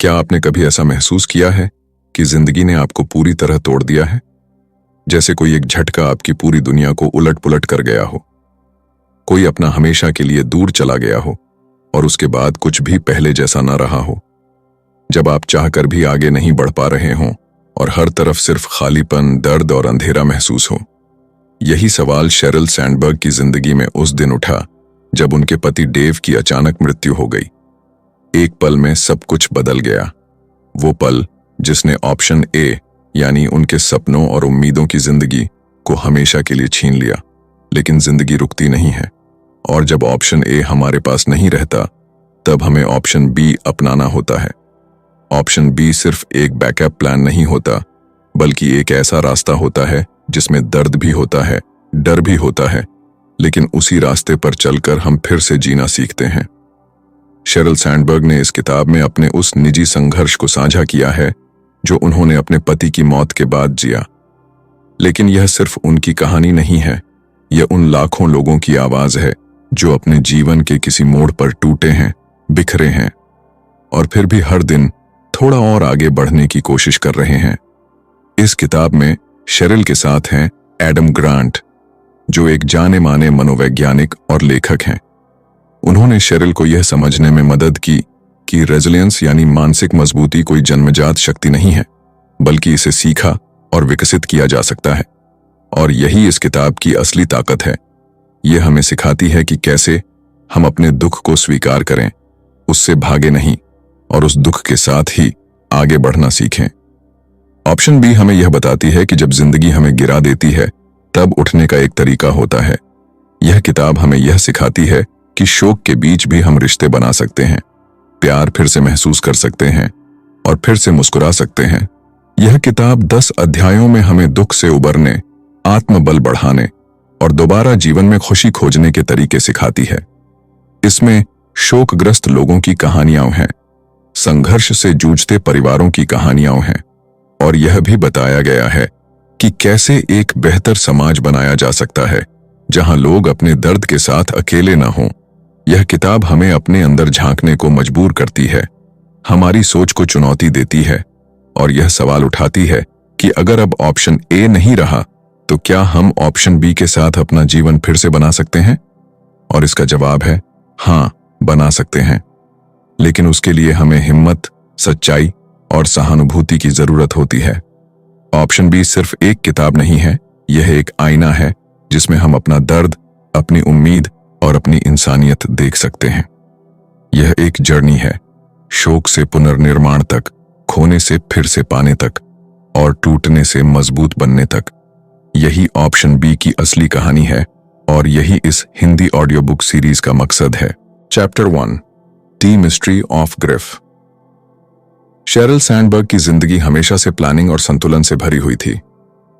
क्या आपने कभी ऐसा महसूस किया है कि जिंदगी ने आपको पूरी तरह तोड़ दिया है? जैसे कोई एक झटका आपकी पूरी दुनिया को उलट पुलट कर गया हो। कोई अपना हमेशा के लिए दूर चला गया हो और उसके बाद कुछ भी पहले जैसा न रहा हो। जब आप चाहकर भी आगे नहीं बढ़ पा रहे हों और हर तरफ सिर्फ खालीपन, दर्द और अंधेरा महसूस हो। यही सवाल शेरिल सैंडबर्ग की जिंदगी में उस दिन उठा जब उनके पति डेव की अचानक मृत्यु हो गई। एक पल में सब कुछ बदल गया। वो पल जिसने ऑप्शन ए यानी उनके सपनों और उम्मीदों की जिंदगी को हमेशा के लिए छीन लिया। लेकिन जिंदगी रुकती नहीं है और जब ऑप्शन ए हमारे पास नहीं रहता तब हमें ऑप्शन बी अपनाना होता है। ऑप्शन बी सिर्फ एक बैकअप प्लान नहीं होता बल्कि एक ऐसा रास्ता होता है जिसमें दर्द भी होता है, डर भी होता है, लेकिन उसी रास्ते पर चलकर हम फिर से जीना सीखते हैं। शेरिल सैंडबर्ग ने इस किताब में अपने उस निजी संघर्ष को साझा किया है जो उन्होंने अपने पति की मौत के बाद जिया। लेकिन यह सिर्फ उनकी कहानी नहीं है, यह उन लाखों लोगों की आवाज है जो अपने जीवन के किसी मोड़ पर टूटे हैं, बिखरे हैं और फिर भी हर दिन थोड़ा और आगे बढ़ने की कोशिश कर रहे हैं। इस किताब में शेरिल के साथ हैं एडम ग्रांट, जो एक जाने माने मनोवैज्ञानिक और लेखक हैं। उन्होंने शेरिल को यह समझने में मदद की कि रेजिलियंस यानी मानसिक मजबूती कोई जन्मजात शक्ति नहीं है, बल्कि इसे सीखा और विकसित किया जा सकता है। और यही इस किताब की असली ताकत है। यह हमें सिखाती है कि कैसे हम अपने दुख को स्वीकार करें, उससे भागे नहीं और उस दुख के साथ ही आगे बढ़ना सीखें। ऑप्शन बी हमें यह बताती है कि जब जिंदगी हमें गिरा देती है तब उठने का एक तरीका होता है। यह किताब हमें यह सिखाती है कि शोक के बीच भी हम रिश्ते बना सकते हैं, प्यार फिर से महसूस कर सकते हैं और फिर से मुस्कुरा सकते हैं। यह किताब 10 अध्यायों में हमें दुख से उबरने, आत्मबल बढ़ाने और दोबारा जीवन में खुशी खोजने के तरीके सिखाती है। इसमें शोकग्रस्त लोगों की कहानियां हैं, संघर्ष से जूझते परिवारों की कहानियां हैं और यह भी बताया गया है कि कैसे एक बेहतर समाज बनाया जा सकता है जहां लोग अपने दर्द के साथ अकेले न हों। यह किताब हमें अपने अंदर झांकने को मजबूर करती है, हमारी सोच को चुनौती देती है और यह सवाल उठाती है कि अगर अब ऑप्शन ए नहीं रहा तो क्या हम ऑप्शन बी के साथ अपना जीवन फिर से बना सकते हैं? और इसका जवाब है हाँ, बना सकते हैं। लेकिन उसके लिए हमें हिम्मत, सच्चाई और सहानुभूति की जरूरत होती है। ऑप्शन बी सिर्फ एक किताब नहीं है, यह एक आईना है जिसमें हम अपना दर्द, अपनी उम्मीद और अपनी इंसानियत देख सकते हैं। यह एक जर्नी है, शोक से पुनर्निर्माण तक, खोने से फिर से पाने तक और टूटने से मजबूत बनने तक। यही ऑप्शन बी की असली कहानी है और यही इस हिंदी ऑडियो बुक सीरीज का मकसद है। Chapter 1, the mystery of grief. Sherrill Sandberg की जिंदगी हमेशा से प्लानिंग और संतुलन से भरी हुई थी।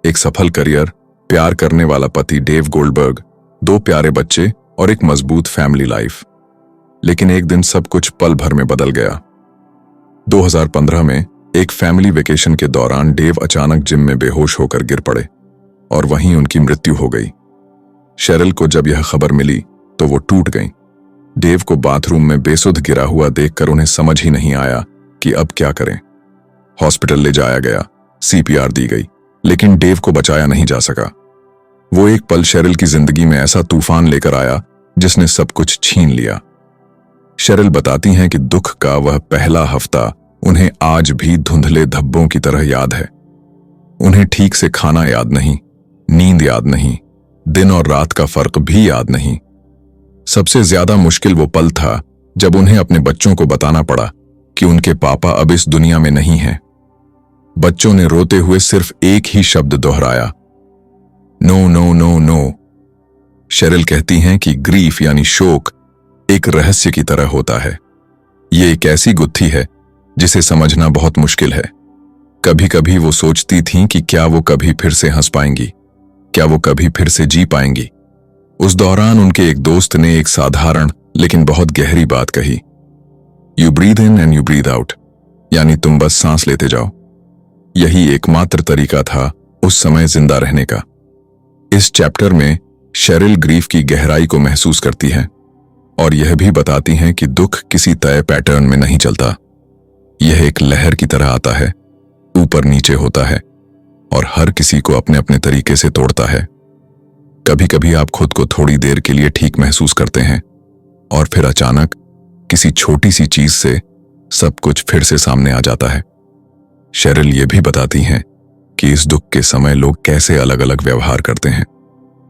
एक सफल करियर, प्यार करने वाला पति डेव गोल्डबर्ग, 2 प्यारे बच्चे और एक मजबूत फैमिली लाइफ। लेकिन एक दिन सब कुछ पल भर में बदल गया। 2015 में एक फैमिली वेकेशन के दौरान डेव अचानक जिम में बेहोश होकर गिर पड़े और वहीं उनकी मृत्यु हो गई। शेरिल को जब यह खबर मिली तो वो टूट गईं। डेव को बाथरूम में बेसुध गिरा हुआ देखकर उन्हें समझ ही नहीं आया कि अब क्या करें। हॉस्पिटल ले जाया गया, सीपीआर दी गई, लेकिन डेव को बचाया नहीं जा सका। वो एक पल शेरिल की जिंदगी में ऐसा तूफान लेकर आया जिसने सब कुछ छीन लिया। शेरिल बताती हैं कि दुख का वह पहला हफ्ता उन्हें आज भी धुंधले धब्बों की तरह याद है। उन्हें ठीक से खाना याद नहीं, नींद याद नहीं, दिन और रात का फर्क भी याद नहीं। सबसे ज्यादा मुश्किल वो पल था जब उन्हें अपने बच्चों को बताना पड़ा कि उनके पापा अब इस दुनिया में नहीं हैं। बच्चों ने रोते हुए सिर्फ एक ही शब्द दोहराया, no no no no. Sheryl कहती हैं कि ग्रीफ यानी शोक एक रहस्य की तरह होता है। ये एक ऐसी गुत्थी है जिसे समझना बहुत मुश्किल है। कभी कभी वो सोचती थीं कि क्या वो कभी फिर से हंस पाएंगी, क्या वो कभी फिर से जी पाएंगी। उस दौरान उनके एक दोस्त ने एक साधारण लेकिन बहुत गहरी बात कही, you breathe in and you breathe out, यानी तुम बस सांस लेते जाओ। यही एकमात्र तरीका था उस समय जिंदा रहने का। इस चैप्टर में शेरिल ग्रीफ की गहराई को महसूस करती है और यह भी बताती हैं कि दुख किसी तय पैटर्न में नहीं चलता। यह एक लहर की तरह आता है, ऊपर नीचे होता है और हर किसी को अपने अपने तरीके से तोड़ता है। कभी कभी आप खुद को थोड़ी देर के लिए ठीक महसूस करते हैं और फिर अचानक किसी छोटी सी चीज से सब कुछ फिर से सामने आ जाता है। शेरिल ये भी बताती हैं कि इस दुख के समय लोग कैसे अलग अलग व्यवहार करते हैं।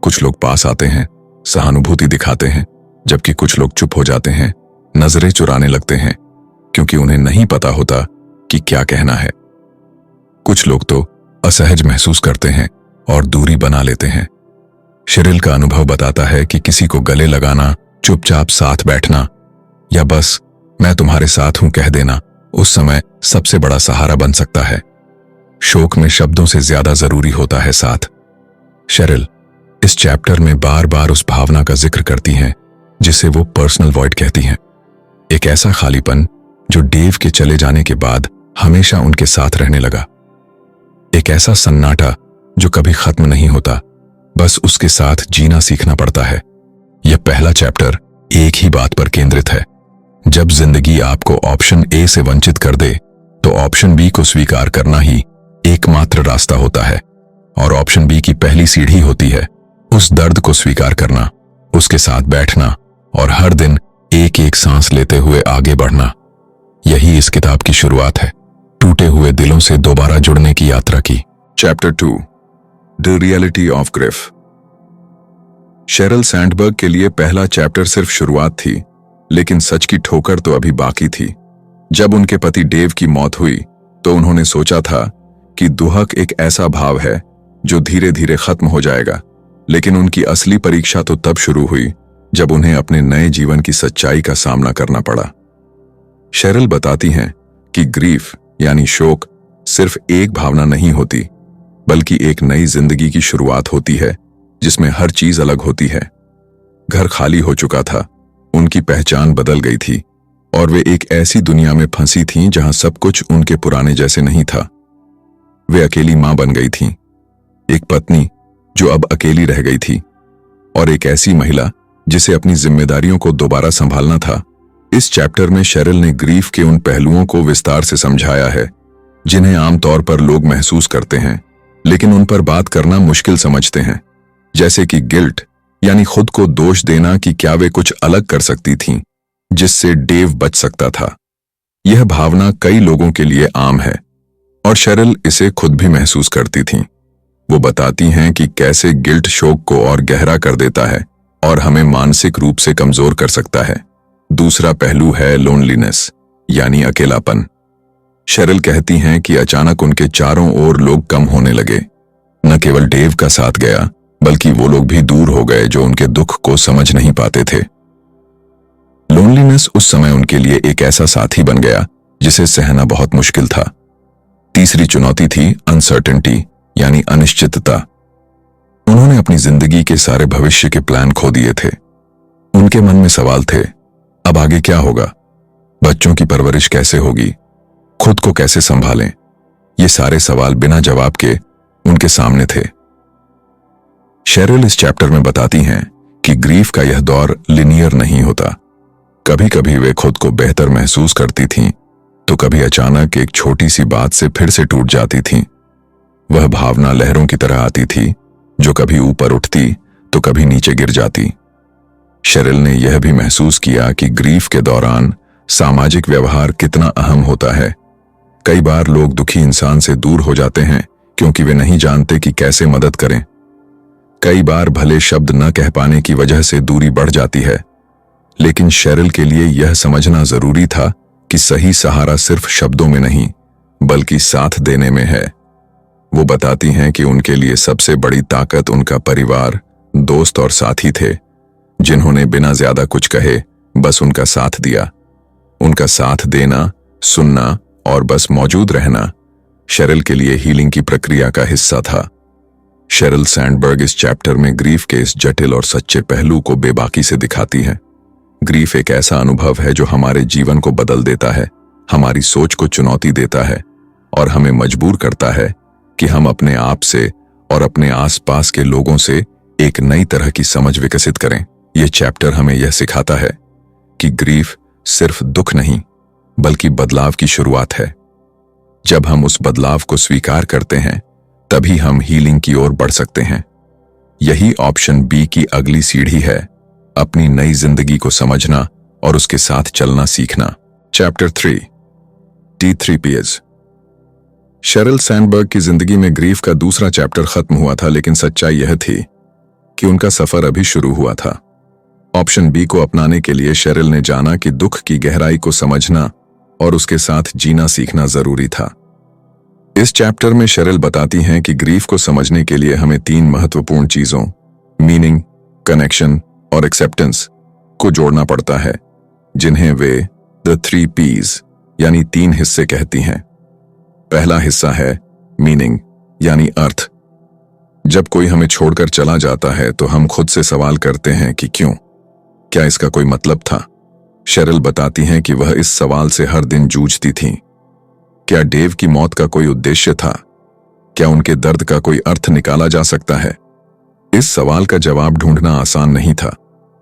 कुछ लोग पास आते हैं, सहानुभूति दिखाते हैं, जबकि कुछ लोग चुप हो जाते हैं, नजरें चुराने लगते हैं, क्योंकि उन्हें नहीं पता होता कि क्या कहना है। कुछ लोग तो असहज महसूस करते हैं और दूरी बना लेते हैं। शेरिल का अनुभव बताता है कि किसी को गले लगाना, चुपचाप साथ बैठना या बस मैं तुम्हारे साथ हूं कह देना उस समय सबसे बड़ा सहारा बन सकता है। शोक में शब्दों से ज्यादा जरूरी होता है साथ। शेरिल इस चैप्टर में बार बार उस भावना का जिक्र करती हैं जिसे वो पर्सनल वॉइड कहती हैं। एक ऐसा खालीपन जो डेव के चले जाने के बाद हमेशा उनके साथ रहने लगा। एक ऐसा सन्नाटा जो कभी खत्म नहीं होता, बस उसके साथ जीना सीखना पड़ता है। यह पहला चैप्टर एक ही बात पर केंद्रित है। जब जिंदगी आपको ऑप्शन ए से वंचित कर दे तो ऑप्शन बी को स्वीकार करना ही एकमात्र रास्ता होता है, और ऑप्शन बी की पहली सीढ़ी होती है उस दर्द को स्वीकार करना, उसके साथ बैठना और हर दिन एक एक सांस लेते हुए आगे बढ़ना। यही इस किताब की शुरुआत है, टूटे हुए दिलों से दोबारा जुड़ने की यात्रा की। Chapter 2, the reality of grief. Sherrill Sandberg के लिए पहला चैप्टर सिर्फ शुरुआत थी, लेकिन सच की ठोकर तो अभी बाकी थी। जब उनके पति डेव की मौत हुई तो उन्होंने सोचा था कि दुहक एक ऐसा भाव है जो धीरे धीरे खत्म हो जाएगा, लेकिन उनकी असली परीक्षा तो तब शुरू हुई जब उन्हें अपने नए जीवन की सच्चाई का सामना करना पड़ा। शेरिल बताती हैं कि ग्रीफ यानी शोक सिर्फ एक भावना नहीं होती, बल्कि एक नई जिंदगी की शुरुआत होती है जिसमें हर चीज अलग होती है। घर खाली हो चुका था, उनकी पहचान बदल गई थी और वे एक ऐसी दुनिया में फंसी थीं जहां सब कुछ उनके पुराने जैसे नहीं था। वे अकेली मां बन गई थीं, एक पत्नी जो अब अकेली रह गई थी, और एक ऐसी महिला जिसे अपनी जिम्मेदारियों को दोबारा संभालना था। इस चैप्टर में शेरिल ने ग्रीफ के उन पहलुओं को विस्तार से समझाया है जिन्हें आमतौर पर लोग महसूस करते हैं लेकिन उन पर बात करना मुश्किल समझते हैं, जैसे कि गिल्ट यानी खुद को दोष देना कि क्या वे कुछ अलग कर सकती थीं जिससे डेव बच सकता था। यह भावना कई लोगों के लिए आम है और शेरिल इसे खुद भी महसूस करती थीं। वो बताती हैं कि कैसे गिल्ट शोक को और गहरा कर देता है और हमें मानसिक रूप से कमजोर कर सकता है। दूसरा पहलू है लोनलीनेस यानी अकेलापन। शेरिल कहती हैं कि अचानक उनके चारों ओर लोग कम होने लगे। न केवल डेव का साथ गया, बल्कि वो लोग भी दूर हो गए जो उनके दुख को समझ नहीं पाते थे। लोनलीनेस उस समय उनके लिए एक ऐसा साथी बन गया जिसे सहना बहुत मुश्किल था। तीसरी चुनौती थी अनसर्टेनिटी यानी अनिश्चितता। उन्होंने अपनी जिंदगी के सारे भविष्य के प्लान खो दिए थे। उनके मन में सवाल थे, अब आगे क्या होगा? बच्चों की परवरिश कैसे होगी? खुद को कैसे संभालें? ये सारे सवाल बिना जवाब के उनके सामने थे। शेरिल इस चैप्टर में बताती हैं कि ग्रीफ का यह दौर लिनियर नहीं होता। कभी कभी वे खुद को बेहतर महसूस करती थीं, तो कभी अचानक एक छोटी सी बात से फिर से टूट जाती थीं। वह भावना लहरों की तरह आती थी जो कभी ऊपर उठती तो कभी नीचे गिर जाती। शेरिल ने यह भी महसूस किया कि ग्रीफ के दौरान सामाजिक व्यवहार कितना अहम होता है। कई बार लोग दुखी इंसान से दूर हो जाते हैं क्योंकि वे नहीं जानते कि कैसे मदद करें। कई बार भले शब्द न कह पाने की वजह से दूरी बढ़ जाती है, लेकिन शेरिल के लिए यह समझना जरूरी था कि सही सहारा सिर्फ शब्दों में नहीं, बल्कि साथ देने में है। वो बताती हैं कि उनके लिए सबसे बड़ी ताकत उनका परिवार, दोस्त और साथी थे, जिन्होंने बिना ज्यादा कुछ कहे बस उनका साथ दिया। उनका साथ देना, सुनना और बस मौजूद रहना शेरिल के लिए हीलिंग की प्रक्रिया का हिस्सा था। शेरिल सैंडबर्ग इस चैप्टर में ग्रीफ के इस जटिल और सच्चे पहलू को बेबाकी से दिखाती है। ग्रीफ एक ऐसा अनुभव है जो हमारे जीवन को बदल देता है, हमारी सोच को चुनौती देता है और हमें मजबूर करता है कि हम अपने आप से और अपने आसपास के लोगों से एक नई तरह की समझ विकसित करें। यह चैप्टर हमें यह सिखाता है कि ग्रीफ सिर्फ दुख नहीं, बल्कि बदलाव की शुरुआत है। जब हम उस बदलाव को स्वीकार करते हैं तभी हम हीलिंग की ओर बढ़ सकते हैं। यही ऑप्शन बी की अगली सीढ़ी है, अपनी नई जिंदगी को समझना और उसके साथ चलना सीखना। Chapter 3 D3Ps। शेरिल सैंडबर्ग की जिंदगी में ग्रीफ का दूसरा चैप्टर खत्म हुआ था, लेकिन सच्चाई यह थी कि उनका सफर अभी शुरू हुआ था। ऑप्शन बी को अपनाने के लिए शेरिल ने जाना कि दुख की गहराई को समझना और उसके साथ जीना सीखना जरूरी था। इस चैप्टर में शेरिल बताती हैं कि ग्रीफ को समझने के लिए हमें 3 महत्वपूर्ण चीजों मीनिंग, कनेक्शन और एक्सेप्टेंस को जोड़ना पड़ता है, जिन्हें वे द 3 Ps यानी 3 हिस्से कहती हैं। पहला हिस्सा है मीनिंग यानी अर्थ। जब कोई हमें छोड़कर चला जाता है तो हम खुद से सवाल करते हैं कि क्यों, क्या इसका कोई मतलब था। शेरिल बताती हैं कि वह इस सवाल से हर दिन जूझती थीं। क्या डेव की मौत का कोई उद्देश्य था? क्या उनके दर्द का कोई अर्थ निकाला जा सकता है? इस सवाल का जवाब ढूंढना आसान नहीं था,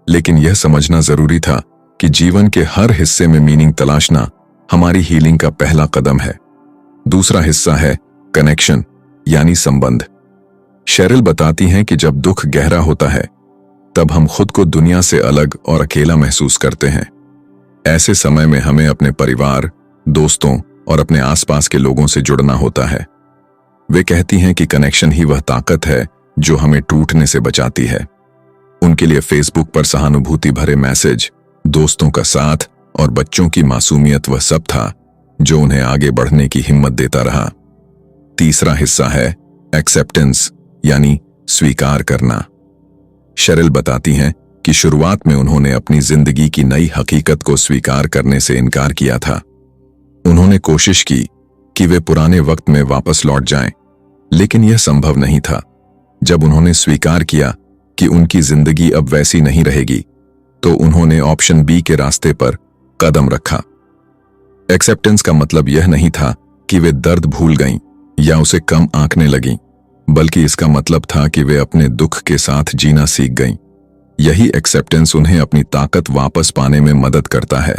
लेकिन यह समझना जरूरी था कि जीवन के हर हिस्से में मीनिंग तलाशना हमारी हीलिंग का पहला कदम है। दूसरा हिस्सा है कनेक्शन यानी संबंध। शेरिल बताती हैं कि जब दुख गहरा होता है तब हम खुद को दुनिया से अलग और अकेला महसूस करते हैं। ऐसे समय में हमें अपने परिवार, दोस्तों और अपने आसपास के लोगों से जुड़ना होता है। वे कहती हैं कि कनेक्शन ही वह ताकत है जो हमें टूटने से बचाती है। उनके लिए फेसबुक पर सहानुभूति भरे मैसेज, दोस्तों का साथ और बच्चों की मासूमियत वह सब था जो उन्हें आगे बढ़ने की हिम्मत देता रहा। तीसरा हिस्सा है एक्सेप्टेंस यानी स्वीकार करना। शेरिल बताती हैं कि शुरुआत में उन्होंने अपनी जिंदगी की नई हकीकत को स्वीकार करने से इनकार किया था। उन्होंने कोशिश की कि वे पुराने वक्त में वापस लौट जाएं, लेकिन यह संभव नहीं था। जब उन्होंने स्वीकार किया कि उनकी जिंदगी अब वैसी नहीं रहेगी, तो उन्होंने ऑप्शन बी के रास्ते पर कदम रखा। एक्सेप्टेंस का मतलब यह नहीं था कि वे दर्द भूल गईं या उसे कम आंकने लगीं, बल्कि इसका मतलब था कि वे अपने दुख के साथ जीना सीख गईं। यही एक्सेप्टेंस उन्हें अपनी ताकत वापस पाने में मदद करता है।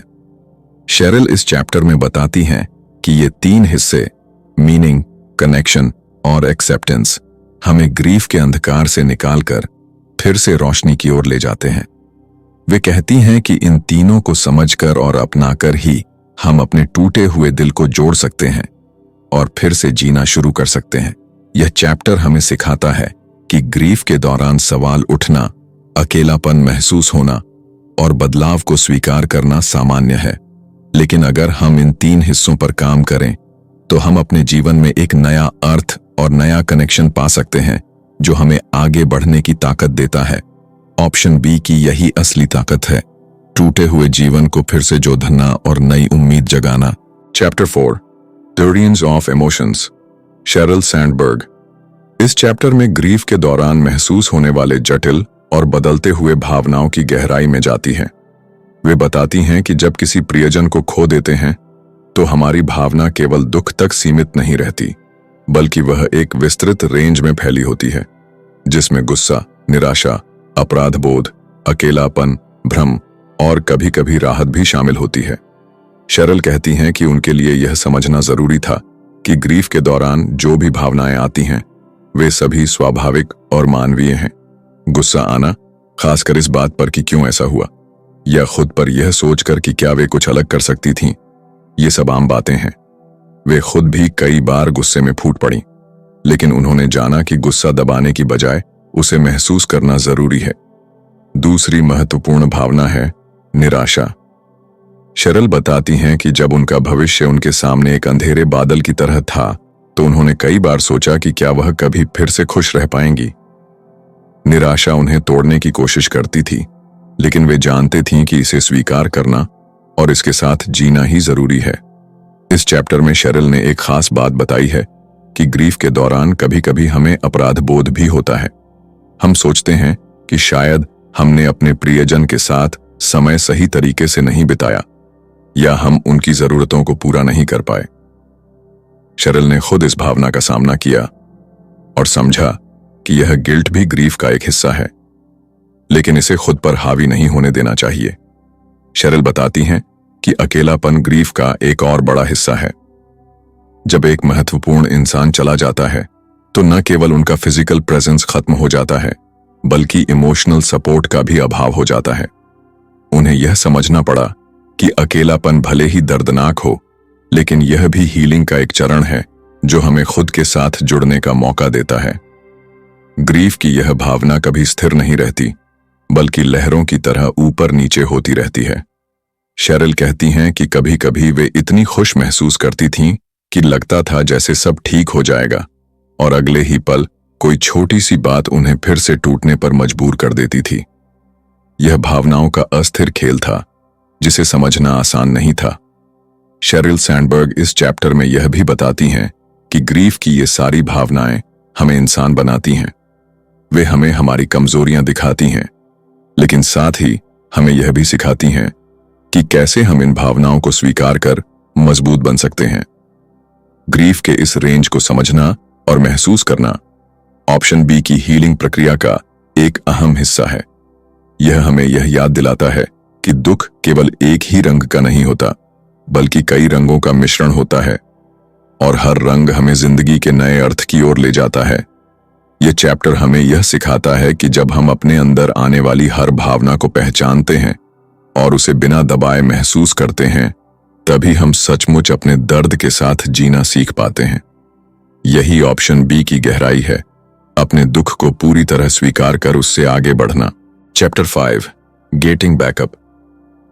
शेरिल इस चैप्टर में बताती हैं कि ये 3 हिस्से मीनिंग, कनेक्शन और एक्सेप्टेंस हमें ग्रीफ के अंधकार से निकालकर फिर से रोशनी की ओर ले जाते हैं। वे कहती हैं कि इन तीनों को समझकर और अपनाकर ही हम अपने टूटे हुए दिल को जोड़ सकते हैं और फिर से जीना शुरू कर सकते हैं। यह चैप्टर हमें सिखाता है कि ग्रीफ के दौरान सवाल उठना, अकेलापन महसूस होना और बदलाव को स्वीकार करना सामान्य है, लेकिन अगर हम इन 3 हिस्सों पर काम करें तो हम अपने जीवन में एक नया अर्थ और नया कनेक्शन पा सकते हैं जो हमें आगे बढ़ने की ताकत देता है। ऑप्शन बी की यही असली ताकत है, टूटे हुए जीवन को फिर से जोड़ना और नई उम्मीद जगाना। Chapter 4 turnings of emotions. Sherrill Sandberg इस चैप्टर में ग्रीफ के दौरान महसूस होने वाले जटिल और बदलते हुए भावनाओं की गहराई में जाती हैं। वे बताती हैं कि जब किसी प्रियजन को खो देते हैं तो हमारी भावना केवल दुख तक सीमित नहीं रहती, बल्कि वह एक विस्तृत रेंज में फैली होती है, जिसमें गुस्सा, निराशा, अपराध बोध, अकेलापन, भ्रम और कभी-कभी राहत भी शामिल होती है। शेरिल कहती हैं कि उनके लिए यह समझना जरूरी था कि ग्रीफ के दौरान जो भी भावनाएं आती हैं वे सभी स्वाभाविक और मानवीय हैं। गुस्सा आना, खासकर इस बात पर कि क्यों ऐसा हुआ, या खुद पर यह सोचकर कि क्या वे कुछ अलग कर सकती थीं, ये सब आम बातें हैं। वे खुद भी कई बार गुस्से में फूट पड़ीं, लेकिन उन्होंने जाना कि गुस्सा दबाने की बजाय उसे महसूस करना जरूरी है। दूसरी महत्वपूर्ण भावना है निराशा। शेरिल बताती हैं कि जब उनका भविष्य उनके सामने एक अंधेरे बादल की तरह था तो उन्होंने कई बार सोचा कि क्या वह कभी फिर से खुश रह पाएंगी। निराशा उन्हें तोड़ने की कोशिश करती थी, लेकिन वे जानते थीं कि इसे स्वीकार करना और इसके साथ जीना ही जरूरी है। इस चैप्टर में शेरिल ने एक खास बात बताई है कि ग्रीफ के दौरान कभी-कभी हमें अपराध बोध भी होता है। हम सोचते हैं कि शायद हमने अपने प्रियजन के साथ समय सही तरीके से नहीं बिताया या हम उनकी जरूरतों को पूरा नहीं कर पाए। शेरिल ने खुद इस भावना का सामना किया और समझा कि यह गिल्ट भी ग्रीफ का एक हिस्सा है, लेकिन इसे खुद पर हावी नहीं होने देना चाहिए। शेरिल बताती हैं कि अकेलापन ग्रीफ का एक और बड़ा हिस्सा है। जब एक महत्वपूर्ण इंसान चला जाता है तो न केवल उनका फिजिकल प्रेजेंस खत्म हो जाता है बल्कि इमोशनल सपोर्ट का भी अभाव हो जाता है। उन्हें यह समझना पड़ा कि अकेलापन भले ही दर्दनाक हो, लेकिन यह भी हीलिंग का एक चरण है जो हमें खुद के साथ जुड़ने का मौका देता है। ग्रीफ की यह भावना कभी स्थिर नहीं रहती, बल्कि लहरों की तरह ऊपर नीचे होती रहती है। शेरिल कहती हैं कि कभी कभी वे इतनी खुश महसूस करती थीं कि लगता था जैसे सब ठीक हो जाएगा, और अगले ही पल कोई छोटी सी बात उन्हें फिर से टूटने पर मजबूर कर देती थी। यह भावनाओं का अस्थिर खेल था जिसे समझना आसान नहीं था। शेरिल सैंडबर्ग इस चैप्टर में यह भी बताती हैं कि ग्रीफ की ये सारी भावनाएं हमें इंसान बनाती हैं। वे हमें हमारी कमजोरियां दिखाती हैं, लेकिन साथ ही हमें यह भी सिखाती हैं कि कैसे हम इन भावनाओं को स्वीकार कर मजबूत बन सकते हैं। ग्रीफ के इस रेंज को समझना और महसूस करना ऑप्शन बी की हीलिंग प्रक्रिया का एक अहम हिस्सा है। यह हमें यह याद दिलाता है कि दुख केवल एक ही रंग का नहीं होता, बल्कि कई रंगों का मिश्रण होता है, और हर रंग हमें जिंदगी के नए अर्थ की ओर ले जाता है। यह चैप्टर हमें यह सिखाता है कि जब हम अपने अंदर आने वाली हर भावना को पहचानते हैं और उसे बिना दबाए महसूस करते हैं, तभी हम सचमुच अपने दर्द के साथ जीना सीख पाते हैं। यही ऑप्शन बी की गहराई है, अपने दुख को पूरी तरह स्वीकार कर उससे आगे बढ़ना। Chapter 5 getting backup.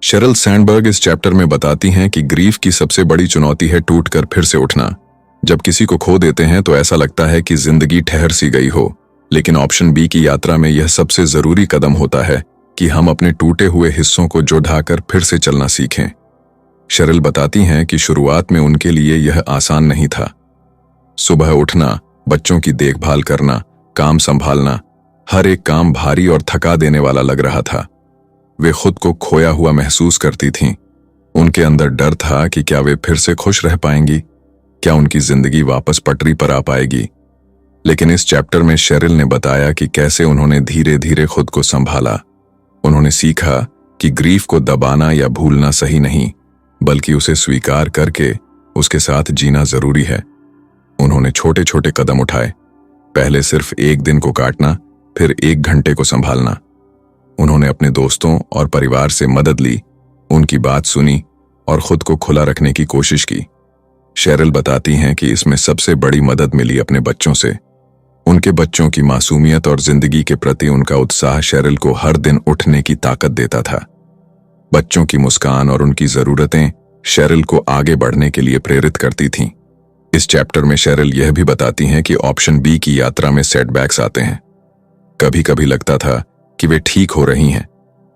Sherrill Sandberg इस चैप्टर में बताती हैं कि ग्रीफ की सबसे बड़ी चुनौती है टूटकर फिर से उठना। जब किसी को खो देते हैं तो ऐसा लगता है कि जिंदगी ठहर सी गई हो, लेकिन ऑप्शन बी की यात्रा में यह सबसे जरूरी कदम होता है कि हम अपने टूटे हुए हिस्सों को जोड़ाकर फिर से चलना सीखें। शेरिल बताती हैं कि शुरुआत में उनके लिए यह आसान नहीं था। सुबह उठना, बच्चों की देखभाल करना, काम संभालना, हर एक काम भारी और थका देने वाला लग रहा था। वे खुद को खोया हुआ महसूस करती थीं। उनके अंदर डर था कि क्या वे फिर से खुश रह पाएंगी, क्या उनकी जिंदगी वापस पटरी पर आ पाएगी। लेकिन इस चैप्टर में शेरिल ने बताया कि कैसे उन्होंने धीरे धीरे खुद को संभाला। उन्होंने सीखा कि ग्रीफ को दबाना या भूलना सही नहीं, बल्कि उसे स्वीकार करके उसके साथ जीना जरूरी है। उन्होंने छोटे छोटे कदम उठाए, पहले सिर्फ एक दिन को काटना, फिर 1 घंटे को संभालना। उन्होंने अपने दोस्तों और परिवार से मदद ली, उनकी बात सुनी और खुद को खुला रखने की कोशिश की। शेरिल बताती हैं कि इसमें सबसे बड़ी मदद मिली अपने बच्चों से। उनके बच्चों की मासूमियत और जिंदगी के प्रति उनका उत्साह शेरिल को हर दिन उठने की ताकत देता था। बच्चों की मुस्कान और उनकी जरूरतें शेरिल को आगे बढ़ने के लिए प्रेरित करती थीं। इस चैप्टर में शेरिल यह भी बताती हैं कि ऑप्शन बी की यात्रा में सेटबैक्स आते हैं। कभी कभी लगता था कि वे ठीक हो रही हैं,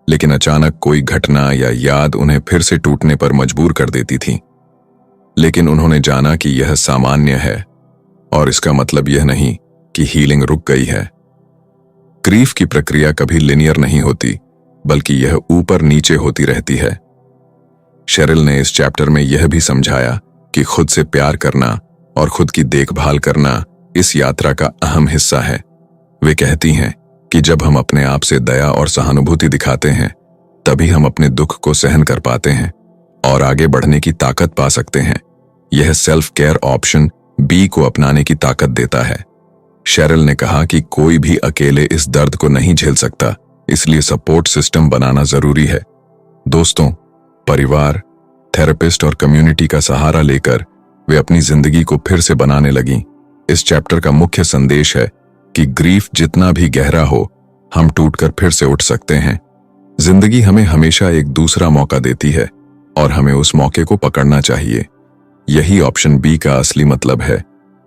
लेकिन अचानक कोई घटना या याद उन्हें फिर से टूटने पर मजबूर कर देती थी। लेकिन उन्होंने जाना कि यह सामान्य है और इसका मतलब यह नहीं कि हीलिंग रुक गई है। ग्रीफ की प्रक्रिया कभी लिनियर नहीं होती, बल्कि यह ऊपर नीचे होती रहती है। शेरिल ने इस चैप्टर में यह भी समझाया कि खुद से प्यार करना और खुद की देखभाल करना इस यात्रा का अहम हिस्सा है। वे कहती हैं कि जब हम अपने आप से दया और सहानुभूति दिखाते हैं, तभी हम अपने दुख को सहन कर पाते हैं और आगे बढ़ने की ताकत पा सकते हैं। यह सेल्फ केयर ऑप्शन बी को अपनाने की ताकत देता है। शेरिल ने कहा कि कोई भी अकेले इस दर्द को नहीं झेल सकता, इसलिए सपोर्ट सिस्टम बनाना जरूरी है। दोस्तों, परिवार, थेरेपिस्ट और कम्युनिटी का सहारा लेकर वे अपनी जिंदगी को फिर से बनाने लगीं। इस चैप्टर का मुख्य संदेश है कि ग्रीफ जितना भी गहरा हो, हम टूटकर फिर से उठ सकते हैं। जिंदगी हमें हमेशा एक दूसरा मौका देती है और हमें उस मौके को पकड़ना चाहिए। यही ऑप्शन बी का असली मतलब है,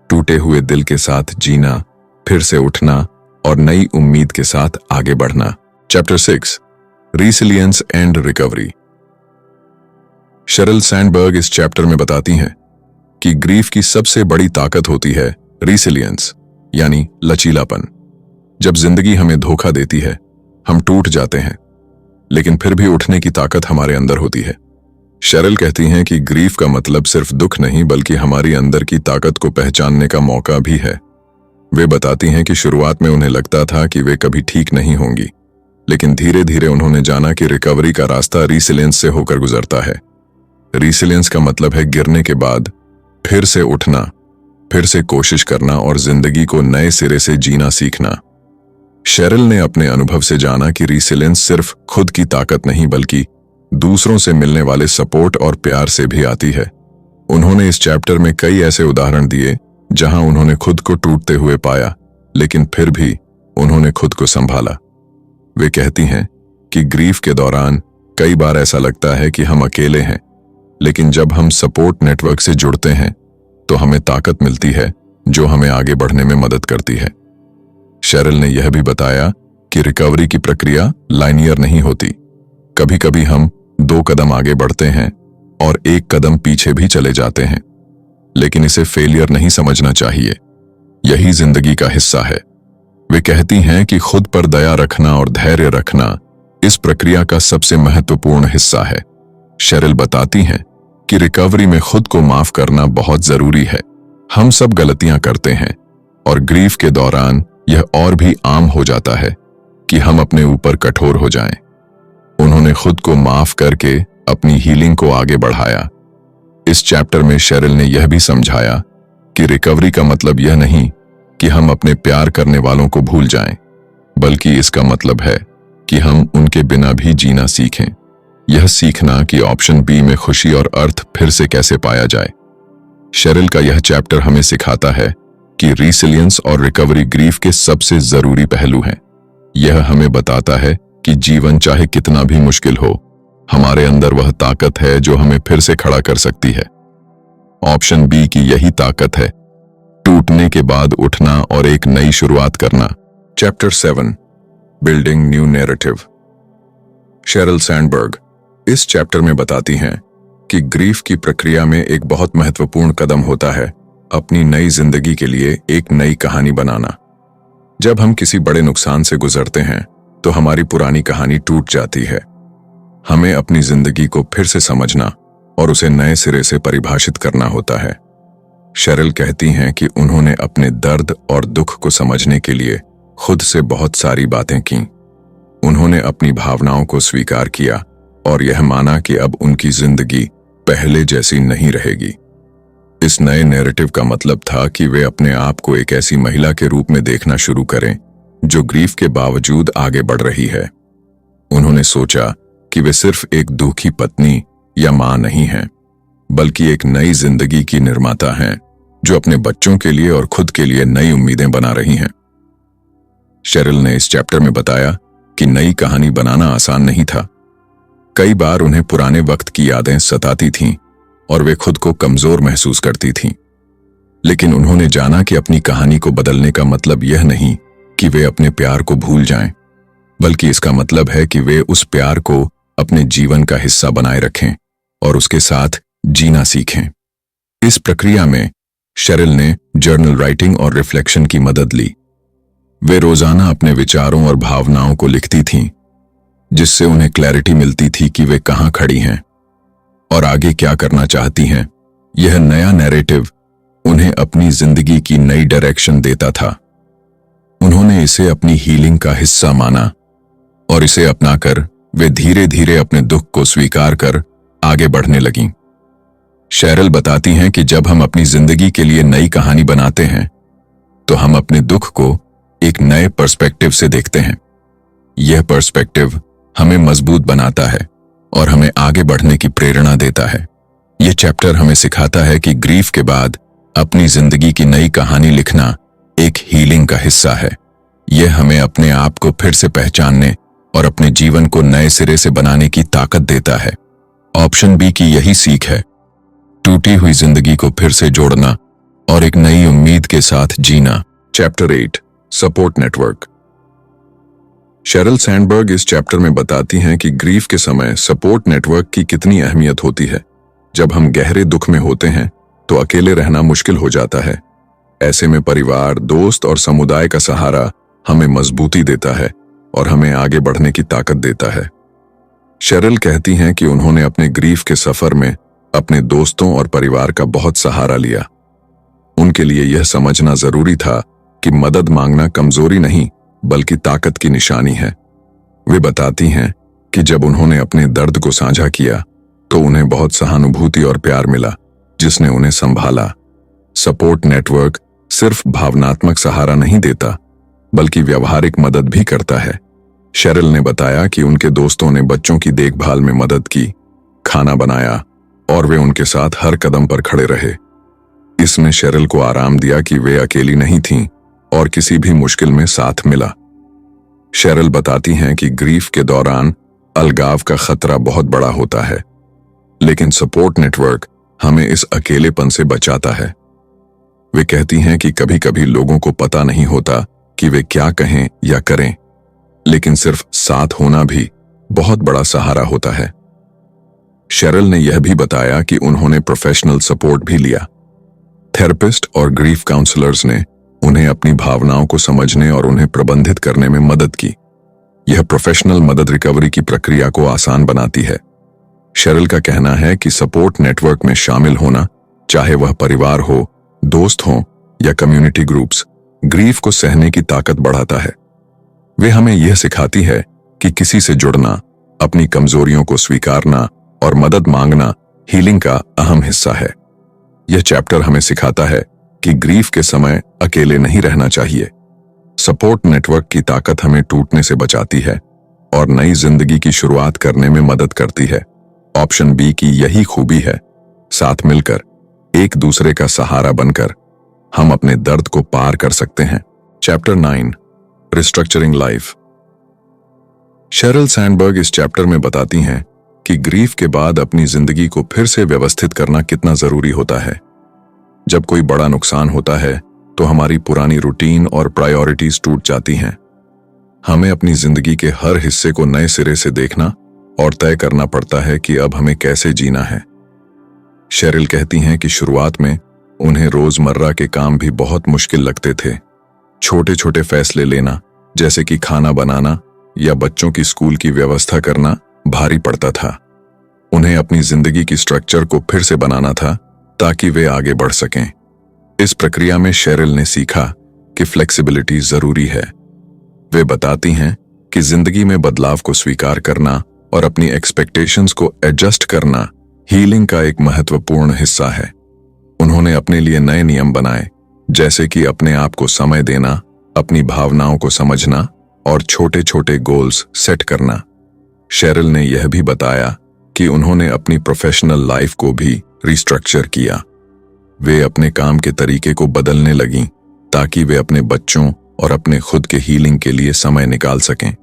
टूटे हुए दिल के साथ जीना, फिर से उठना और नई उम्मीद के साथ आगे बढ़ना। Chapter 6 resilience and recovery. Sherrill Sandberg इस चैप्टर में बताती हैं कि ग्रीफ की सबसे बड़ी ताकत होती है रिसिलियंस, यानी लचीलापन। जब जिंदगी हमें धोखा देती है, हम टूट जाते हैं, लेकिन फिर भी उठने की ताकत हमारे अंदर होती है। शेरिल कहती हैं कि ग्रीफ का मतलब सिर्फ दुख नहीं, बल्कि हमारी अंदर की ताकत को पहचानने का मौका भी है। वे बताती हैं कि शुरुआत में उन्हें लगता था कि वे कभी ठीक नहीं होंगी, लेकिन धीरे धीरे उन्होंने जाना कि रिकवरी का रास्ता रिसिलियंस से होकर गुजरता है। रिसिलियंस का मतलब है गिरने के बाद फिर से उठना, फिर से कोशिश करना और जिंदगी को नए सिरे से जीना सीखना। शेरिल ने अपने अनुभव से जाना कि रिसिलियंस सिर्फ खुद की ताकत नहीं बल्कि दूसरों से मिलने वाले सपोर्ट और प्यार से भी आती है। उन्होंने इस चैप्टर में कई ऐसे उदाहरण दिए जहां उन्होंने खुद को टूटते हुए पाया, लेकिन फिर भी उन्होंने खुद को संभाला। वे कहती हैं कि ग्रीफ के दौरान कई बार ऐसा लगता है कि हम अकेले हैं, लेकिन जब हम सपोर्ट नेटवर्क से जुड़ते हैं तो हमें ताकत मिलती है जो हमें आगे बढ़ने में मदद करती है। शेरिल ने यह भी बताया कि रिकवरी की प्रक्रिया लाइनियर नहीं होती। कभी कभी हम 2 कदम आगे बढ़ते हैं और 1 कदम पीछे भी चले जाते हैं, लेकिन इसे फेलियर नहीं समझना चाहिए। यही जिंदगी का हिस्सा है। वे कहती हैं कि खुद पर दया रखना और धैर्य रखना इस प्रक्रिया का सबसे महत्वपूर्ण हिस्सा है। शेरिल बताती हैं कि रिकवरी में खुद को माफ करना बहुत जरूरी है। हम सब गलतियां करते हैं और ग्रीफ के दौरान यह और भी आम हो जाता है कि हम अपने ऊपर कठोर हो जाएं। उन्होंने खुद को माफ करके अपनी हीलिंग को आगे बढ़ाया। इस चैप्टर में शेरिल ने यह भी समझाया कि रिकवरी का मतलब यह नहीं कि हम अपने प्यार करने वालों को भूल जाएं, बल्कि इसका मतलब है कि हम उनके बिना भी जीना सीखें। यह सीखना कि ऑप्शन बी में खुशी और अर्थ फिर से कैसे पाया जाए। शेरिल का यह चैप्टर हमें सिखाता है कि रिसिलियंस और रिकवरी ग्रीफ के सबसे जरूरी पहलू हैं। यह हमें बताता है कि जीवन चाहे कितना भी मुश्किल हो, हमारे अंदर वह ताकत है जो हमें फिर से खड़ा कर सकती है। ऑप्शन बी की यही ताकत है, टूटने के बाद उठना और एक नई शुरुआत करना। Chapter 7, building new narrative. Sherrill Sandberg इस चैप्टर में बताती हैं कि ग्रीफ की प्रक्रिया में एक बहुत महत्वपूर्ण कदम होता है अपनी नई जिंदगी के लिए एक नई कहानी बनाना। जब हम किसी बड़े नुकसान से गुजरते हैं तो हमारी पुरानी कहानी टूट जाती है। हमें अपनी जिंदगी को फिर से समझना और उसे नए सिरे से परिभाषित करना होता है। शेरिल कहती हैं कि उन्होंने अपने दर्द और दुख को समझने के लिए खुद से बहुत सारी बातें की। उन्होंने अपनी भावनाओं को स्वीकार किया और यह माना कि अब उनकी जिंदगी पहले जैसी नहीं रहेगी। इस नए नैरेटिव का मतलब था कि वे अपने आप को एक ऐसी महिला के रूप में देखना शुरू करें जो ग्रीफ के बावजूद आगे बढ़ रही है। उन्होंने सोचा कि वे सिर्फ एक दुखी पत्नी या मां नहीं हैं, बल्कि एक नई जिंदगी की निर्माता हैं जो अपने बच्चों के लिए और खुद के लिए नई उम्मीदें बना रही हैं। शेरिल ने इस चैप्टर में बताया कि नई कहानी बनाना आसान नहीं था। कई बार उन्हें पुराने वक्त की यादें सताती थीं और वे खुद को कमजोर महसूस करती थीं। लेकिन उन्होंने जाना कि अपनी कहानी को बदलने का मतलब यह नहीं कि वे अपने प्यार को भूल जाएं, बल्कि इसका मतलब है कि वे उस प्यार को अपने जीवन का हिस्सा बनाए रखें और उसके साथ जीना सीखें। इस प्रक्रिया में शेरिल ने जर्नल राइटिंग और रिफ्लेक्शन की मदद ली। वे रोजाना अपने विचारों और भावनाओं को लिखती थीं, जिससे उन्हें क्लैरिटी मिलती थी कि वे कहां खड़ी हैं और आगे क्या करना चाहती हैं। यह नया नैरेटिव उन्हें अपनी जिंदगी की नई डायरेक्शन देता था। उन्होंने इसे अपनी हीलिंग का हिस्सा माना और इसे अपनाकर वे धीरे धीरे अपने दुख को स्वीकार कर आगे बढ़ने लगीं। शेरिल बताती हैं कि जब हम अपनी जिंदगी के लिए नई कहानी बनाते हैं तो हम अपने दुख को एक नए पर्सपेक्टिव से देखते हैं। यह पर्सपेक्टिव हमें मजबूत बनाता है और हमें आगे बढ़ने की प्रेरणा देता है। यह चैप्टर हमें सिखाता है कि ग्रीफ के बाद अपनी जिंदगी की नई कहानी लिखना एक हीलिंग का हिस्सा है। यह हमें अपने आप को फिर से पहचानने और अपने जीवन को नए सिरे से बनाने की ताकत देता है। ऑप्शन बी की यही सीख है, टूटी हुई जिंदगी को फिर से जोड़ना और एक नई उम्मीद के साथ जीना। Chapter 8, support network. Sheryl Sandberg इस चैप्टर में बताती हैं कि ग्रीफ के समय सपोर्ट नेटवर्क की कितनी अहमियत होती है। जब हम गहरे दुख में होते हैं तो अकेले रहना मुश्किल हो जाता है। ऐसे में परिवार, दोस्त और समुदाय का सहारा हमें मजबूती देता है और हमें आगे बढ़ने की ताकत देता है। शेरिल कहती हैं कि उन्होंने अपने ग्रीफ के सफर में अपने दोस्तों और परिवार का बहुत सहारा लिया। उनके लिए यह समझना जरूरी था कि मदद मांगना कमजोरी नहीं बल्कि ताकत की निशानी है। वे बताती हैं कि जब उन्होंने अपने दर्द को साझा किया तो उन्हें बहुत सहानुभूति और प्यार मिला, जिसने उन्हें संभाला। सपोर्ट नेटवर्क सिर्फ भावनात्मक सहारा नहीं देता, बल्कि व्यावहारिक मदद भी करता है। शेरिल ने बताया कि उनके दोस्तों ने बच्चों की देखभाल में मदद की, खाना बनाया और वे उनके साथ हर कदम पर खड़े रहे। इसने शेरिल को आराम दिया कि वे अकेली नहीं थीं और किसी भी मुश्किल में साथ मिला। शेरिल बताती हैं कि ग्रीफ के दौरान अलगाव का खतरा बहुत बड़ा होता है, लेकिन सपोर्ट नेटवर्क हमें इस अकेलेपन से बचाता है। वे कहती हैं कि कभी-कभी लोगों को पता नहीं होता कि वे क्या कहें या करें, लेकिन सिर्फ साथ होना भी बहुत बड़ा सहारा होता है। शेरिल ने यह भी बताया कि उन्होंने प्रोफेशनल सपोर्ट भी लिया। थेरेपिस्ट और ग्रीफ काउंसलर्स ने उन्हें अपनी भावनाओं को समझने और उन्हें प्रबंधित करने में मदद की। यह प्रोफेशनल मदद रिकवरी की प्रक्रिया को आसान बनाती है। शेरिल का कहना है कि सपोर्ट नेटवर्क में शामिल होना, चाहे वह परिवार हो, दोस्त हो या कम्युनिटी ग्रुप्स, ग्रीफ को सहने की ताकत बढ़ाता है। वे हमें यह सिखाती है कि किसी से जुड़ना, अपनी कमजोरियों को स्वीकारना और मदद मांगना हीलिंग का अहम हिस्सा है। यह चैप्टर हमें सिखाता है कि ग्रीफ के समय अकेले नहीं रहना चाहिए। सपोर्ट नेटवर्क की ताकत हमें टूटने से बचाती है और नई जिंदगी की शुरुआत करने में मदद करती है। ऑप्शन बी की यही खूबी है, साथ मिलकर, एक दूसरे का सहारा बनकर हम अपने दर्द को पार कर सकते हैं। Chapter 9, restructuring life. Sherrill Sandberg इस चैप्टर में बताती हैं कि ग्रीफ के बाद अपनी जिंदगी को फिर से व्यवस्थित करना कितना जरूरी होता है। जब कोई बड़ा नुकसान होता है तो हमारी पुरानी रूटीन और प्रायोरिटीज टूट जाती हैं। हमें अपनी जिंदगी के हर हिस्से को नए सिरे से देखना और तय करना पड़ता है कि अब हमें कैसे जीना है। शेरिल कहती हैं कि शुरुआत में उन्हें रोजमर्रा के काम भी बहुत मुश्किल लगते थे। छोटे छोटे फैसले लेना, जैसे कि खाना बनाना या बच्चों की स्कूल की व्यवस्था करना, भारी पड़ता था। उन्हें अपनी जिंदगी की स्ट्रक्चर को फिर से बनाना था ताकि वे आगे बढ़ सकें। इस प्रक्रिया में शेरिल ने सीखा कि फ्लेक्सिबिलिटी जरूरी है। वे बताती हैं कि जिंदगी में बदलाव को स्वीकार करना और अपनी एक्सपेक्टेशंस को एडजस्ट करना हीलिंग का एक महत्वपूर्ण हिस्सा है। उन्होंने अपने लिए नए नियम बनाए, जैसे कि अपने आप को समय देना, अपनी भावनाओं को समझना और छोटे छोटे गोल्स सेट करना। शेरिल ने यह भी बताया कि उन्होंने अपनी प्रोफेशनल लाइफ को भी रिस्ट्रक्चर किया। वे अपने काम के तरीके को बदलने लगीं ताकि वे अपने बच्चों और अपने खुद के हीलिंग के लिए समय निकाल सकें।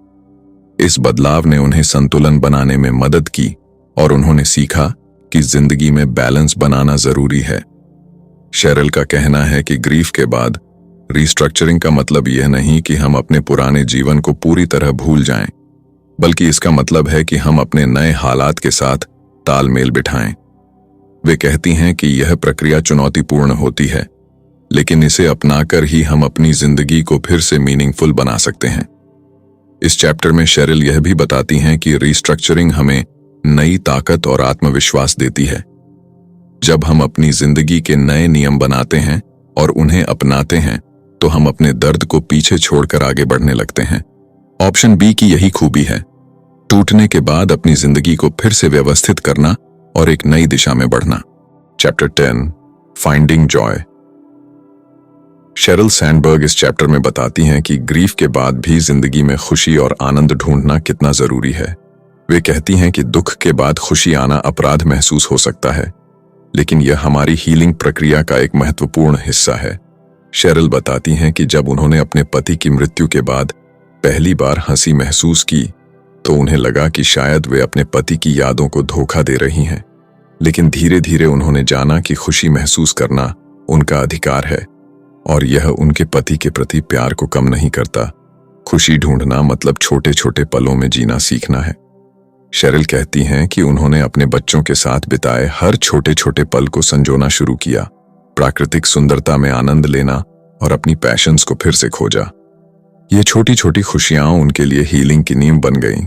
इस बदलाव ने उन्हें संतुलन बनाने में मदद की और उन्होंने सीखा कि जिंदगी में बैलेंस बनाना जरूरी है। शेरिल का कहना है कि ग्रीफ के बाद रिस्ट्रक्चरिंग का मतलब यह नहीं कि हम अपने पुराने जीवन को पूरी तरह भूल जाएं, बल्कि इसका मतलब है कि हम अपने नए हालात के साथ तालमेल बिठाएं। वे कहती हैं कि यह प्रक्रिया चुनौतीपूर्ण होती है, लेकिन इसे अपनाकर ही हम अपनी जिंदगी को फिर से मीनिंगफुल बना सकते हैं। इस चैप्टर में शेरिल यह भी बताती हैं कि रिस्ट्रक्चरिंग हमें नई ताकत और आत्मविश्वास देती है। जब हम अपनी जिंदगी के नए नियम बनाते हैं और उन्हें अपनाते हैं, तो हम अपने दर्द को पीछे छोड़कर आगे बढ़ने लगते हैं। ऑप्शन बी की यही खूबी है, टूटने के बाद अपनी जिंदगी को फिर से व्यवस्थित करना और एक नई दिशा में बढ़ना। Chapter 10, finding Joy. Sherrill Sandberg इस चैप्टर में बताती हैं कि ग्रीफ के बाद भी जिंदगी में खुशी और आनंद ढूंढना कितना जरूरी है। वे कहती हैं कि दुख के बाद खुशी आना अपराध महसूस हो सकता है, लेकिन यह हमारी हीलिंग प्रक्रिया का एक महत्वपूर्ण हिस्सा है। शेरिल बताती हैं कि जब उन्होंने अपने पति की मृत्यु के बाद पहली बार हंसी महसूस की, तो उन्हें लगा कि शायद वे अपने पति की यादों को धोखा दे रही हैं। लेकिन धीरे धीरे उन्होंने जाना कि खुशी महसूस करना उनका अधिकार है और यह उनके पति के प्रति प्यार को कम नहीं करता। खुशी ढूंढना मतलब छोटे छोटे पलों में जीना सीखना है। शेरिल कहती हैं कि उन्होंने अपने बच्चों के साथ बिताए हर छोटे छोटे पल को संजोना शुरू किया, प्राकृतिक सुंदरता में आनंद लेना और अपनी पैशंस को फिर से खोजा। ये छोटी छोटी खुशियां उनके लिए हीलिंग की नींव बन गईं।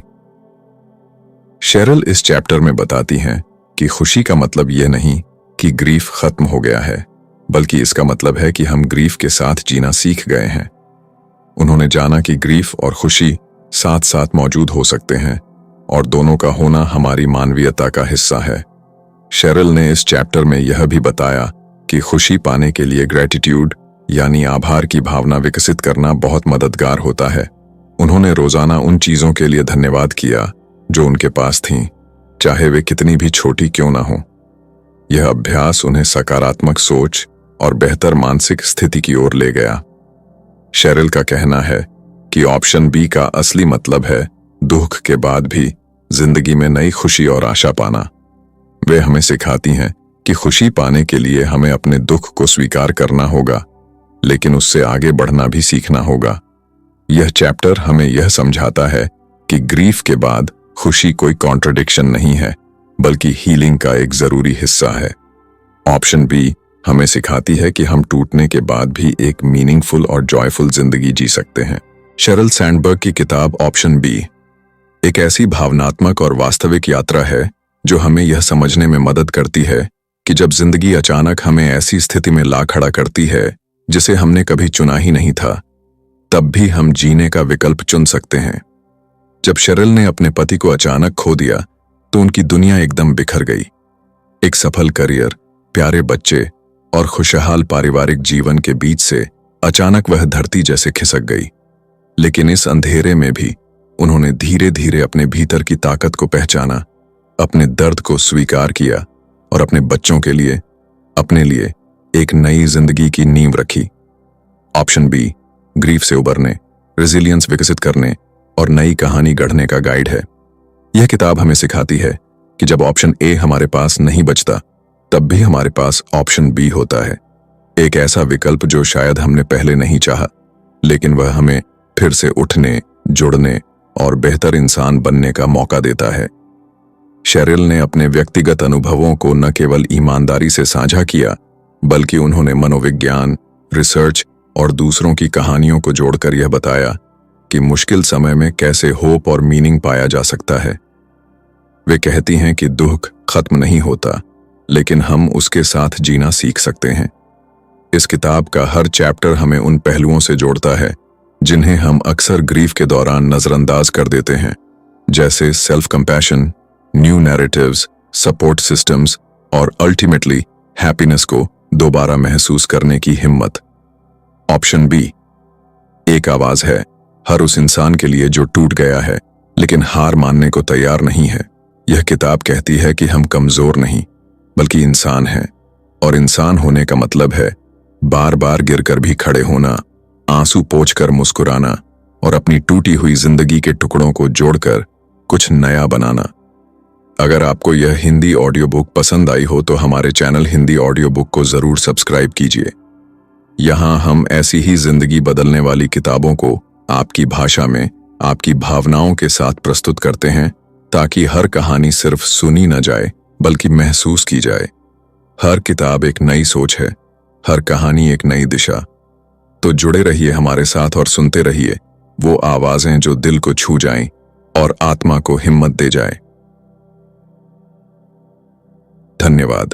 शेरिल इस चैप्टर में बताती हैं कि खुशी का मतलब यह नहीं कि ग्रीफ खत्म हो गया है, बल्कि इसका मतलब है कि हम ग्रीफ के साथ जीना सीख गए हैं। उन्होंने जाना कि ग्रीफ और खुशी साथ साथ मौजूद हो सकते हैं और दोनों का होना हमारी मानवीयता का हिस्सा है। शेरिल ने इस चैप्टर में यह भी बताया कि खुशी पाने के लिए ग्रेटिट्यूड यानी आभार की भावना विकसित करना बहुत मददगार होता है। उन्होंने रोजाना उन चीजों के लिए धन्यवाद किया जो उनके पास थीं, चाहे वे कितनी भी छोटी क्यों ना हो। यह अभ्यास उन्हें सकारात्मक सोच और बेहतर मानसिक स्थिति की ओर ले गया। शेरिल का कहना है कि ऑप्शन बी का असली मतलब है दुख के बाद भी जिंदगी में नई खुशी और आशा पाना। वे हमें सिखाती हैं कि खुशी पाने के लिए हमें अपने दुख को स्वीकार करना होगा, लेकिन उससे आगे बढ़ना भी सीखना होगा। यह चैप्टर हमें यह समझाता है कि ग्रीफ के बाद खुशी कोई कॉन्ट्रडिक्शन नहीं है, बल्कि हीलिंग का एक जरूरी हिस्सा है। ऑप्शन बी हमें सिखाती है कि हम टूटने के बाद भी एक मीनिंगफुल और जॉयफुल जिंदगी जी सकते हैं। शेरिल सैंडबर्ग की किताब ऑप्शन बी एक ऐसी भावनात्मक और वास्तविक यात्रा है जो हमें यह समझने में मदद करती है कि जब जिंदगी अचानक हमें ऐसी स्थिति में ला खड़ा करती है जिसे हमने कभी चुना ही नहीं था, तब भी हम जीने का विकल्प चुन सकते हैं। जब शेरिल ने अपने पति को अचानक खो दिया तो उनकी दुनिया एकदम बिखर गई। एक सफल करियर, प्यारे बच्चे और खुशहाल पारिवारिक जीवन के बीच से अचानक वह धरती जैसे खिसक गई। लेकिन इस अंधेरे में भी उन्होंने धीरे धीरे अपने भीतर की ताकत को पहचाना, अपने दर्द को स्वीकार किया और अपने बच्चों के लिए, अपने लिए एक नई जिंदगी की नींव रखी। ऑप्शन बी ग्रीफ से उबरने, रेजिलियंस विकसित करने और नई कहानी गढ़ने का गाइड है। यह किताब हमें सिखाती है कि जब ऑप्शन ए हमारे पास नहीं बचता, तब भी हमारे पास ऑप्शन बी होता है, एक ऐसा विकल्प जो शायद हमने पहले नहीं चाहा, लेकिन वह हमें फिर से उठने, जुड़ने और बेहतर इंसान बनने का मौका देता है। शेरिल ने अपने व्यक्तिगत अनुभवों को न केवल ईमानदारी से साझा किया, बल्कि उन्होंने मनोविज्ञान, रिसर्च और दूसरों की कहानियों को जोड़कर यह बताया कि मुश्किल समय में कैसे होप और मीनिंग पाया जा सकता है। वे कहती हैं कि दुख खत्म नहीं होता, लेकिन हम उसके साथ जीना सीख सकते हैं। इस किताब का हर चैप्टर हमें उन पहलुओं से जोड़ता है जिन्हें हम अक्सर ग्रीफ के दौरान नजरअंदाज कर देते हैं, जैसे self compassion, new narratives, support systems और अल्टीमेटली हैप्पीनेस को दोबारा महसूस करने की हिम्मत। ऑप्शन बी एक आवाज है हर उस इंसान के लिए जो टूट गया है लेकिन हार मानने को तैयार नहीं है। यह किताब कहती है कि हम कमजोर नहीं बल्कि इंसान हैं, और इंसान होने का मतलब है बार बार गिरकर भी खड़े होना, आंसू पोंछकर मुस्कुराना और अपनी टूटी हुई जिंदगी के टुकड़ों को जोड़कर कुछ नया बनाना। अगर आपको यह हिंदी ऑडियो बुक पसंद आई हो तो हमारे चैनल हिंदी ऑडियो बुक को जरूर सब्सक्राइब कीजिए। यहाँ हम ऐसी ही जिंदगी बदलने वाली किताबों को आपकी भाषा में, आपकी भावनाओं के साथ प्रस्तुत करते हैं, ताकि हर कहानी सिर्फ सुनी न जाए बल्कि महसूस की जाए। हर किताब एक नई सोच है, हर कहानी एक नई दिशा। तो जुड़े रहिए हमारे साथ और सुनते रहिए वो आवाजें जो दिल को छू जाएं और आत्मा को हिम्मत दे जाए। धन्यवाद।